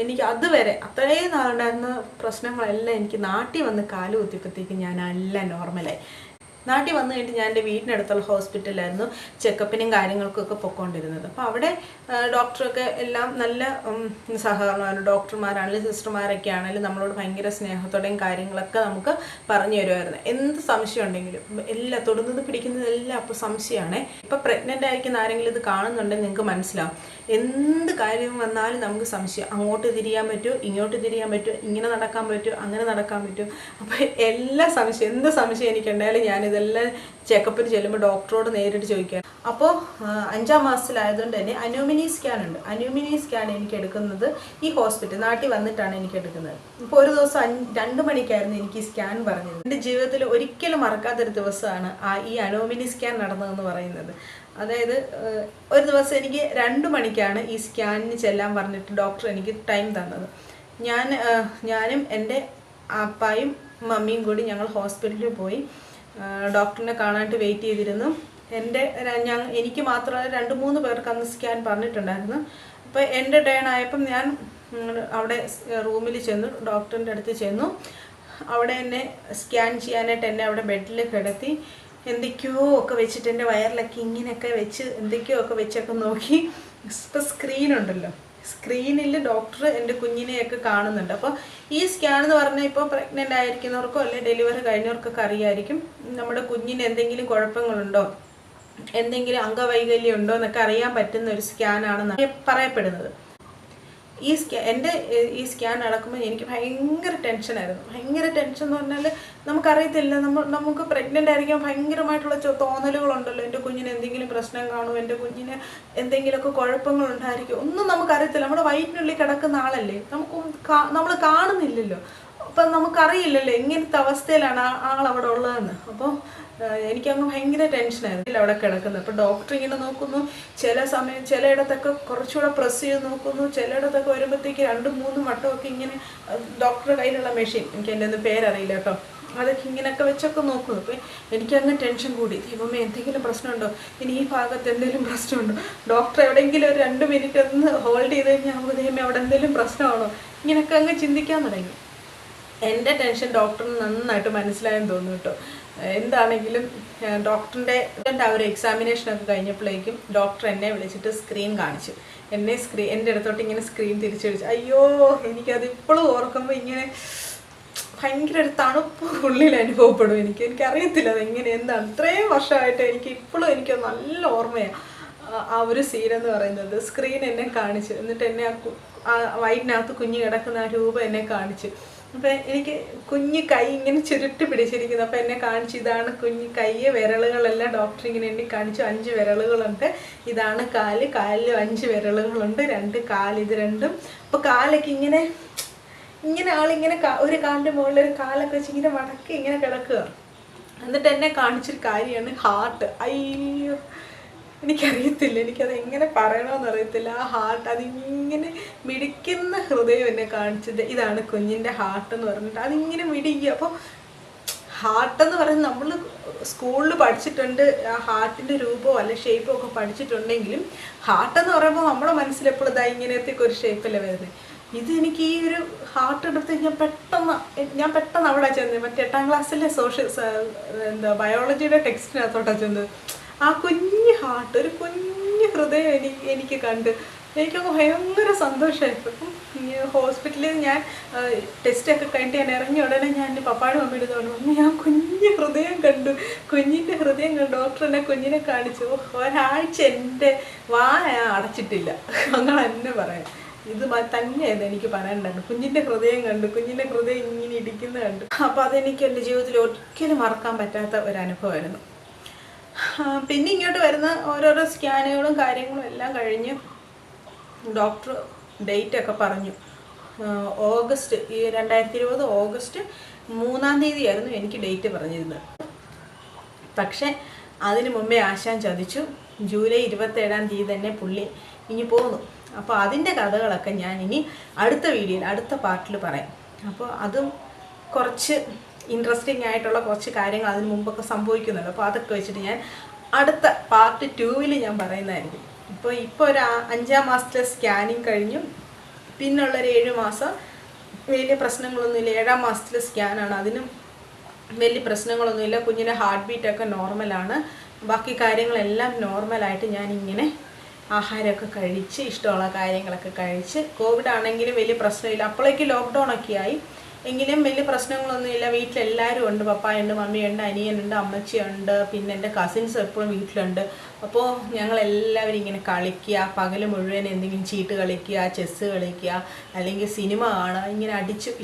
എനിക്ക് അതുവരെ അത്രയും നാളുണ്ടായിരുന്ന പ്രശ്നങ്ങളെല്ലാം എനിക്ക് നാട്ടിൽ വന്ന് കാല് കുത്തിയപ്പോഴത്തേക്കും ഞാൻ എല്ലാം നോർമലായി. നാട്ടിൽ വന്നു കഴിഞ്ഞിട്ട് ഞാൻ എൻ്റെ വീടിനടുത്തുള്ള ഹോസ്പിറ്റലിലായിരുന്നു ചെക്കപ്പിനും കാര്യങ്ങൾക്കൊക്കെ പൊയ്ക്കൊണ്ടിരുന്നത്. അപ്പോൾ അവിടെ ഡോക്ടറൊക്കെ എല്ലാം നല്ല സഹകരണമാണ്. ഡോക്ടർമാരാണെങ്കിലും സിസ്റ്റർമാരൊക്കെ ആണെങ്കിലും നമ്മളോട് ഭയങ്കര സ്നേഹത്തോടെയും കാര്യങ്ങളൊക്കെ നമുക്ക് പറഞ്ഞു തരുമായിരുന്നു. എന്ത് സംശയം ഉണ്ടെങ്കിലും എല്ലാം തൊടുന്നത് പിടിക്കുന്നതെല്ലാം അപ്പോൾ സംശയമാണ്. ഇപ്പോൾ പ്രഗ്നൻ്റ് ആയിരിക്കുന്ന ആരെങ്കിലും ഇത് കാണുന്നുണ്ടെങ്കിൽ നിങ്ങൾക്ക് മനസ്സിലാവും. എന്ത് കാര്യം വന്നാലും നമുക്ക് സംശയം. അങ്ങോട്ട് തിരിയാൻ പറ്റുമോ, ഇങ്ങോട്ട് തിരിയാൻ പറ്റുമോ, ഇങ്ങനെ നടക്കാൻ പറ്റുമോ, അങ്ങനെ നടക്കാൻ പറ്റുമോ. അപ്പോൾ എല്ലാ സംശയം, എന്ത് സംശയം എനിക്കുണ്ടായാലും ഞാനിതെല്ലാം ചെക്കപ്പിന് ചെല്ലുമ്പോൾ ഡോക്ടറോട് നേരിട്ട് ചോദിക്കാൻ. അപ്പോൾ 5-ാം മാസത്തിലായതുകൊണ്ട് തന്നെ അനോമിനി സ്കാൻ ഉണ്ട്. അനോമിനി സ്കാൻ എനിക്ക് എടുക്കുന്നത് ഈ ഹോസ്പിറ്റൽ നാട്ടിൽ വന്നിട്ടാണ് എനിക്ക് എടുക്കുന്നത്. ഇപ്പോൾ ഒരു ദിവസം 2 മണിക്കായിരുന്നു എനിക്ക് ഈ സ്കാൻ പറഞ്ഞത്. എൻ്റെ ജീവിതത്തിൽ ഒരിക്കലും മറക്കാത്തൊരു ദിവസമാണ് ഈ അനോമിനി സ്കാൻ നടന്നതെന്ന് പറയുന്നത്. അതായത് ഒരു ദിവസം എനിക്ക് 2 മണിക്കാണ് ഈ സ്കാനിന് ചെല്ലാൻ പറഞ്ഞിട്ട് ഡോക്ടർ എനിക്ക് ടൈം തന്നത്. ഞാനും എൻ്റെ അപ്പായും മമ്മിയും കൂടി ഞങ്ങൾ ഹോസ്പിറ്റലിൽ പോയി ഡോക്ടറിനെ കാണാനായിട്ട് വെയിറ്റ് ചെയ്തിരുന്നു. എനിക്ക് മാത്രമല്ല 2-3 പേർക്ക് അന്ന് സ്കാൻ പറഞ്ഞിട്ടുണ്ടായിരുന്നു. അപ്പോൾ എൻ്റെ ടേൺ ആയപ്പം ഞാൻ അവിടെ റൂമിൽ ചെന്നു, ഡോക്ടറിൻ്റെ അടുത്ത് ചെന്നു. അവിടെ എന്നെ സ്കാൻ ചെയ്യാനായിട്ട് എന്നെ അവിടെ ബെഡിൽ കിടത്തി എന്തൊക്കെയോ ഒക്കെ വെച്ചിട്ട് എൻ്റെ വയറിലൊക്കെ ഇങ്ങനെയൊക്കെ വെച്ച് എന്തൊക്കെയോ ഒക്കെ വെച്ചൊക്കെ നോക്കി. ഇപ്പോൾ സ്ക്രീനുണ്ടല്ലോ, സ്ക്രീനിൽ ഡോക്ടർ എൻ്റെ കുഞ്ഞിനെയൊക്കെ കാണുന്നുണ്ട്. അപ്പോൾ ഈ സ്കാൻ എന്ന് പറഞ്ഞാൽ ഇപ്പോൾ പ്രഗ്നൻ്റ് ആയിരിക്കുന്നവർക്കോ അല്ലെങ്കിൽ ഡെലിവറി കഴിഞ്ഞവർക്കൊക്കെ അറിയായിരിക്കും നമ്മുടെ കുഞ്ഞിന് എന്തെങ്കിലും കുഴപ്പങ്ങളുണ്ടോ, എന്തെങ്കിലും അംഗവൈകല്യം ഉണ്ടോ എന്നൊക്കെ അറിയാൻ പറ്റുന്ന ഒരു സ്കാനാണെന്നാണ് പറയപ്പെടുന്നത്. എൻ്റെ ഈ സ്കാൻ നടക്കുമ്പോൾ എനിക്ക് ഭയങ്കര ടെൻഷനായിരുന്നു. ഭയങ്കര ടെൻഷൻ എന്ന് പറഞ്ഞാൽ നമുക്കറിയത്തില്ല, നമുക്ക് പ്രഗ്നൻ്റ് ആയിരിക്കാൻ ഭയങ്കരമായിട്ടുള്ള തോന്നലുകളുണ്ടല്ലോ. എൻ്റെ കുഞ്ഞിന് എന്തെങ്കിലും പ്രശ്നം കാണും, എൻ്റെ കുഞ്ഞിന് എന്തെങ്കിലുമൊക്കെ കുഴപ്പങ്ങളുണ്ടായിരിക്കും, ഒന്നും നമുക്കറിയത്തില്ല. നമ്മുടെ വയറ്റിനുള്ളിൽ കിടക്കുന്ന ആളല്ലേ, നമ്മൾ കാണുന്നില്ലല്ലോ. അപ്പം നമുക്കറിയില്ലല്ലോ എങ്ങനത്തെ അവസ്ഥയിലാണ് ആളവിടെ ഉള്ളതെന്ന്. അപ്പോൾ എനിക്കങ്ങ് ഭയങ്കര ടെൻഷനായിരുന്നു അവിടെ കിടക്കുന്നത്. അപ്പോൾ ഡോക്ടർ ഇങ്ങനെ നോക്കുന്നു, ചില സമയം ചിലയിടത്തൊക്കെ കുറച്ചുകൂടെ പ്രസ് ചെയ്ത് നോക്കുന്നു, ചിലയിടത്തൊക്കെ വരുമ്പോഴത്തേക്ക് 2-3 വട്ടമൊക്കെ ഇങ്ങനെ ഡോക്ടറുടെ കയ്യിലുള്ള മെഷീൻ, എനിക്ക് എൻ്റെ ഒന്നും പേരറിയില്ല കേട്ടോ, അതൊക്കെ ഇങ്ങനെയൊക്കെ വെച്ചൊക്കെ നോക്കുന്നു. അപ്പോൾ എനിക്കങ്ങ് ടെൻഷൻ കൂടി. ദൈവമേ എന്തെങ്കിലും പ്രശ്നമുണ്ടോ, ഇനി ഈ ഭാഗത്ത് എന്തെങ്കിലും പ്രശ്നമുണ്ടോ, ഡോക്ടർ എവിടെയെങ്കിലും ഒരു 2 മിനിറ്റ് ഒന്ന് ഹോൾഡ് ചെയ്ത് കഴിഞ്ഞാൽ ദൈവമേ അവിടെ എന്തെങ്കിലും പ്രശ്നമാണോ, ഇങ്ങനെയൊക്കെ അങ്ങ് ചിന്തിക്കാൻ തുടങ്ങി. എൻ്റെ ടെൻഷൻ ഡോക്ടറിന് നന്നായിട്ട് മനസ്സിലായെന്ന് തോന്നുന്നു കേട്ടോ. എന്താണെങ്കിലും ഡോക്ടറിൻ്റെ ആ ഒരു എക്സാമിനേഷനൊക്കെ കഴിഞ്ഞപ്പോഴേക്കും ഡോക്ടർ എന്നെ വിളിച്ചിട്ട് സ്ക്രീൻ കാണിച്ചു. എൻ്റെ അടുത്തോട്ട് ഇങ്ങനെ സ്ക്രീൻ തിരിച്ചു വിളിച്ചു. അയ്യോ, എനിക്കത് ഇപ്പോഴും ഓർക്കുമ്പോൾ ഇങ്ങനെ ഭയങ്കര ഒരു തണുപ്പ് ഉള്ളിൽ അനുഭവപ്പെടും. എനിക്കറിയത്തില്ല അതെങ്ങനെ എന്താണ്. ഇത്രയും വർഷമായിട്ട് ഇപ്പോഴും എനിക്ക് നല്ല ഓർമ്മയാണ് ആ ഒരു സീനെന്ന് പറയുന്നത്. സ്ക്രീൻ എന്നെ കാണിച്ചു, എന്നിട്ട് എന്നെ ആ വയറ്റിനകത്ത് കുഞ്ഞ് കിടക്കുന്ന ആ രൂപം എന്നെ കാണിച്ചു. അപ്പം എനിക്ക് കുഞ്ഞ് കൈ ഇങ്ങനെ ചുരുട്ടി പിടിച്ചിരിക്കുന്നു. അപ്പം എന്നെ കാണിച്ചു, ഇതാണ് കുഞ്ഞ് കൈ, വിരലുകളെല്ലാം ഡോക്ടർ ഇങ്ങനെ എന്നെ കാണിച്ചു. 5 വിരലുകളുണ്ട്, ഇതാണ് കാലിൽ 5 വിരലുകളുണ്ട്, 2 കാല്, ഇത് രണ്ടും. അപ്പോൾ കാലൊക്കെ ഇങ്ങനെ ആളിങ്ങനെ ഒരു കാലിൻ്റെ മുകളിൽ ഒരു കാലൊക്കെ വെച്ച് ഇങ്ങനെ മടക്കി ഇങ്ങനെ കിടക്കുക. എന്നിട്ട് എന്നെ കാണിച്ചൊരു കാര്യമാണ് ഹാർട്ട്. അയ്യോ, എനിക്കറിയത്തില്ല, എനിക്കത് എങ്ങനെ പറയണമെന്ന് അറിയത്തില്ല. ആ ഹാർട്ട് അതിങ്ങനെ മിടിക്കുന്ന ഹൃദയം എന്നെ കാണിച്ചത്. ഇതാണ് കുഞ്ഞിൻ്റെ ഹാർട്ട് എന്ന് പറഞ്ഞിട്ട് അതിങ്ങനെ മിടിക്കുക. അപ്പോൾ ഹാർട്ടെന്ന് പറയുന്നത് നമ്മൾ സ്കൂളിൽ പഠിച്ചിട്ടുണ്ട്, ആ ഹാർട്ടിൻ്റെ രൂപമോ അല്ലെ ഷേപ്പോ ഒക്കെ പഠിച്ചിട്ടുണ്ടെങ്കിലും ഹാർട്ടെന്ന് പറയുമ്പോൾ നമ്മുടെ മനസ്സിലെപ്പോഴും ഇതാ ഇങ്ങനത്തെ ഒരു ഷേപ്പല്ലേ വരുന്നത്. ഇത് എനിക്ക് ഈ ഒരു ഹാർട്ട് എടുത്ത് ഞാൻ പെട്ടെന്ന് അവിടെ ചെന്നത്. മറ്റേ 8ാം ക്ലാസ്സിലെ ബയോളജിയുടെ ടെക്സ്റ്റിനകത്തോട്ടാണ് ചെന്നത്. ആ കുഞ്ഞ് ഹാർട്ട്, ഒരു കുഞ്ഞ് ഹൃദയം എനിക്ക് കണ്ട് എനിക്കൊക്കെ ഭയങ്കര സന്തോഷമായിരുന്നു. ഹോസ്പിറ്റലിൽ ഞാൻ ടെസ്റ്റൊക്കെ കഴിഞ്ഞിട്ട് ഞാൻ ഇറങ്ങിയ ഉടനെ ഞാൻ എൻ്റെ പപ്പായുടെ മമ്മിയുടെ തോന്നുന്നു, ഞാൻ കുഞ്ഞ് ഹൃദയം കണ്ടു, കുഞ്ഞിൻ്റെ ഹൃദയം കണ്ടു. ഡോക്ടർ എന്നെ കുഞ്ഞിനെ കാണിച്ചു. ഒരാഴ്ച എൻ്റെ അടച്ചിട്ടില്ല, അങ്ങനെ തന്നെ പറയാം. ഇത് തന്നെയായിരുന്നു എനിക്ക് പറയാനുണ്ടായിരുന്നു. കുഞ്ഞിൻ്റെ ഹൃദയം കണ്ടു, കുഞ്ഞിൻ്റെ ഹൃദയം ഇങ്ങനെ ഇടിക്കുന്നത് കണ്ടു. അപ്പോൾ അതെനിക്ക് എൻ്റെ ജീവിതത്തിൽ ഒരിക്കലും മറക്കാൻ പറ്റാത്ത ഒരു അനുഭവമായിരുന്നു. പിന്നെ ഇങ്ങോട്ട് വരുന്ന ഓരോരോ സ്കാനുകളും കാര്യങ്ങളും എല്ലാം കഴിഞ്ഞ് ഡോക്ടർ ഡേറ്റൊക്കെ പറഞ്ഞു. ഓഗസ്റ്റ് 2020 ഓഗസ്റ്റ് 3-ാം തീയതിയായിരുന്നു എനിക്ക് ഡേറ്റ് പറഞ്ഞിരുന്നത്. പക്ഷേ അതിന് മുമ്പേ ആശാൻ ചതിച്ചു. ജൂലൈ 27-ാം തീയതി തന്നെ പുള്ളി ഇനി പോന്നു. അപ്പോൾ അതിൻ്റെ കഥകളൊക്കെ ഞാൻ ഇനി അടുത്ത വീഡിയോയിൽ അടുത്ത പാർട്ടിൽ പറയാം. അപ്പോൾ അതും കുറച്ച് ഇൻട്രസ്റ്റിംഗ് ആയിട്ടുള്ള കുറച്ച് കാര്യങ്ങൾ അതിന് മുമ്പൊക്കെ സംഭവിക്കുന്നുണ്ട്. അപ്പോൾ അതൊക്കെ വെച്ചിട്ട് ഞാൻ അടുത്ത പാർട്ട് 2-ൽ ഞാൻ പറയുന്നതായിരിക്കും. ഇപ്പോൾ ഒരു 5-ാം മാസത്തെ സ്കാനിങ് കഴിഞ്ഞു. പിന്നുള്ളൊരു 7 മാസം വലിയ പ്രശ്നങ്ങളൊന്നുമില്ല. 7-ാം മാസത്തിലെ സ്കാനാണ്, അതിനും വലിയ പ്രശ്നങ്ങളൊന്നുമില്ല. കുഞ്ഞിൻ്റെ ഹാർട്ട് ബീറ്റൊക്കെ നോർമലാണ്. ബാക്കി കാര്യങ്ങളെല്ലാം നോർമലായിട്ട് ഞാനിങ്ങനെ ആഹാരമൊക്കെ കഴിച്ച് ഇഷ്ടമുള്ള കാര്യങ്ങളൊക്കെ കഴിച്ച്, കോവിഡ് ആണെങ്കിലും വലിയ പ്രശ്നമില്ല. അപ്പോഴേക്ക് ലോക്ക്ഡൗൺ ഒക്കെ ആയി, എങ്കിലും വലിയ പ്രശ്നങ്ങളൊന്നുമില്ല. വീട്ടിലെല്ലാവരും ഉണ്ട്, പപ്പായുണ്ട്, മമ്മിയുണ്ട്, അനിയനുണ്ട്, അമ്മച്ചിയുണ്ട്, പിന്നെ എൻ്റെ കസിൻസ് എപ്പോഴും വീട്ടിലുണ്ട്. അപ്പോൾ ഞങ്ങളെല്ലാവരും ഇങ്ങനെ കളിക്കുക, പകൽ മുഴുവൻ എന്തെങ്കിലും ചീട്ട് കളിക്കുക, ചെസ്സ് കളിക്കുക, അല്ലെങ്കിൽ സിനിമ കാണുക, ഇങ്ങനെ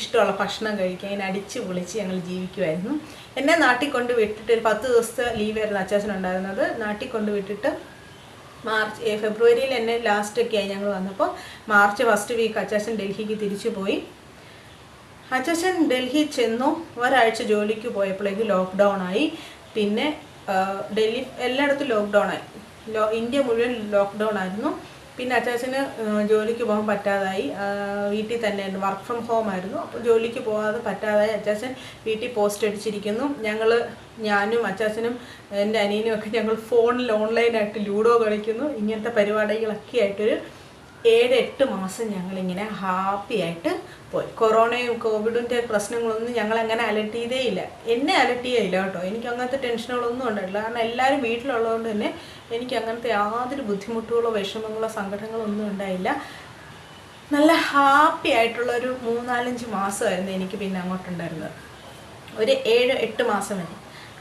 ഇഷ്ടമുള്ള ഭക്ഷണം കഴിക്കുക, ഇങ്ങനെ അടിച്ച് പൊളിച്ച് ഞങ്ങൾ ജീവിക്കുമായിരുന്നു. എന്നെ നാട്ടിൽ കൊണ്ട് വിട്ടിട്ട് ഒരു 10 ദിവസത്തെ ലീവായിരുന്നു അച്ചാച്ചനുണ്ടായിരുന്നത്. നാട്ടിൽ കൊണ്ട് വിട്ടിട്ട് ഫെബ്രുവരിയിൽ എന്നെ ലാസ്റ്റൊക്കെ ആയി ഞങ്ങൾ വന്നപ്പോൾ മാർച്ച് ഫസ്റ്റ് വീക്ക് അച്ചാച്ചൻ ഡൽഹിക്ക് തിരിച്ചു പോയി. അച്ചാച്ചൻ ഡൽഹി ചെന്നു. ഒരാഴ്ച ജോലിക്ക് പോയപ്പോഴേക്ക് ലോക്ക്ഡൗൺ ആയി. പിന്നെ ഡൽഹി എല്ലായിടത്തും ലോക്ക്ഡൗൺ ആയി. ഇന്ത്യ മുഴുവൻ ലോക്ക്ഡൗൺ ആയിരുന്നു. പിന്നെ അച്ചാച്ചന് ജോലിക്ക് പോകാൻ പറ്റാതായി. വീട്ടിൽ തന്നെയായിരുന്നു, വർക്ക് ഫ്രം ഹോം ആയിരുന്നു. അപ്പോൾ ജോലിക്ക് പോകാതെ പറ്റാതായി. അച്ചാച്ചൻ വീട്ടിൽ പോസ്റ്റ് അടിച്ചിരിക്കുന്നു. ഞാനും അച്ചാച്ചനും എൻ്റെ അനിയനും ഒക്കെ ഞങ്ങൾ ഫോണിൽ ഓൺലൈനായിട്ട് ലൂഡോ കളിക്കുന്നു. ഇങ്ങനത്തെ പരിപാടികളൊക്കെ ആയിട്ടൊരു 7-8 മാസം ഞങ്ങളിങ്ങനെ ഹാപ്പി ആയിട്ട് പോയി. കൊറോണയും കോവിഡിൻ്റെ പ്രശ്നങ്ങളൊന്നും ഞങ്ങളങ്ങനെ അലർട്ട് ചെയ്തേ ഇല്ല. എന്നെ അലർട്ട് ചെയ്യില്ല കേട്ടോ. എനിക്ക് അങ്ങനത്തെ ടെൻഷനുകളൊന്നും ഉണ്ടായിട്ടില്ല. കാരണം എല്ലാവരും വീട്ടിലുള്ളതുകൊണ്ട് തന്നെ എനിക്ക് അങ്ങനത്തെ യാതൊരു ബുദ്ധിമുട്ടുകളോ വിഷമങ്ങളോ സങ്കടങ്ങളോ ഒന്നും ഉണ്ടായില്ല. നല്ല ഹാപ്പി ആയിട്ടുള്ളൊരു 3-4-5 മാസമായിരുന്നു എനിക്ക് പിന്നെ അങ്ങോട്ടുണ്ടായിരുന്നത്. ഒരു 7-8 മാസം വരെ.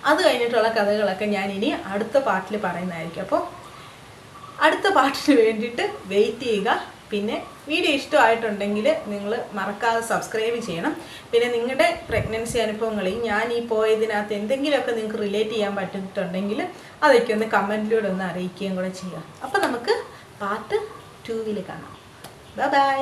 അത് കഴിഞ്ഞിട്ടുള്ള കഥകളൊക്കെ ഞാൻ ഇനി അടുത്ത പാർട്ടിൽ പറയുന്നതായിരിക്കും. അപ്പോൾ അടുത്ത പാർട്ടിന് വേണ്ടിയിട്ട് വെയിറ്റ് ചെയ്യുക. പിന്നെ വീഡിയോ ഇഷ്ടമായിട്ടുണ്ടെങ്കിൽ നിങ്ങൾ മറക്കാതെ സബ്സ്ക്രൈബ് ചെയ്യണം. പിന്നെ നിങ്ങളുടെ പ്രഗ്നൻസി അനുഭവങ്ങളിൽ ഞാൻ ഈ പോയതിനകത്ത് എന്തെങ്കിലുമൊക്കെ നിങ്ങൾക്ക് റിലേറ്റ് ചെയ്യാൻ പറ്റിയിട്ടുണ്ടെങ്കിൽ അതൊക്കെ ഒന്ന് കമൻറ്റിലൂടെ ഒന്ന് അറിയിക്കുകയും കൂടെ ചെയ്യുക. അപ്പോൾ നമുക്ക് പാർട്ട് 2 കാണാം. ബൈ.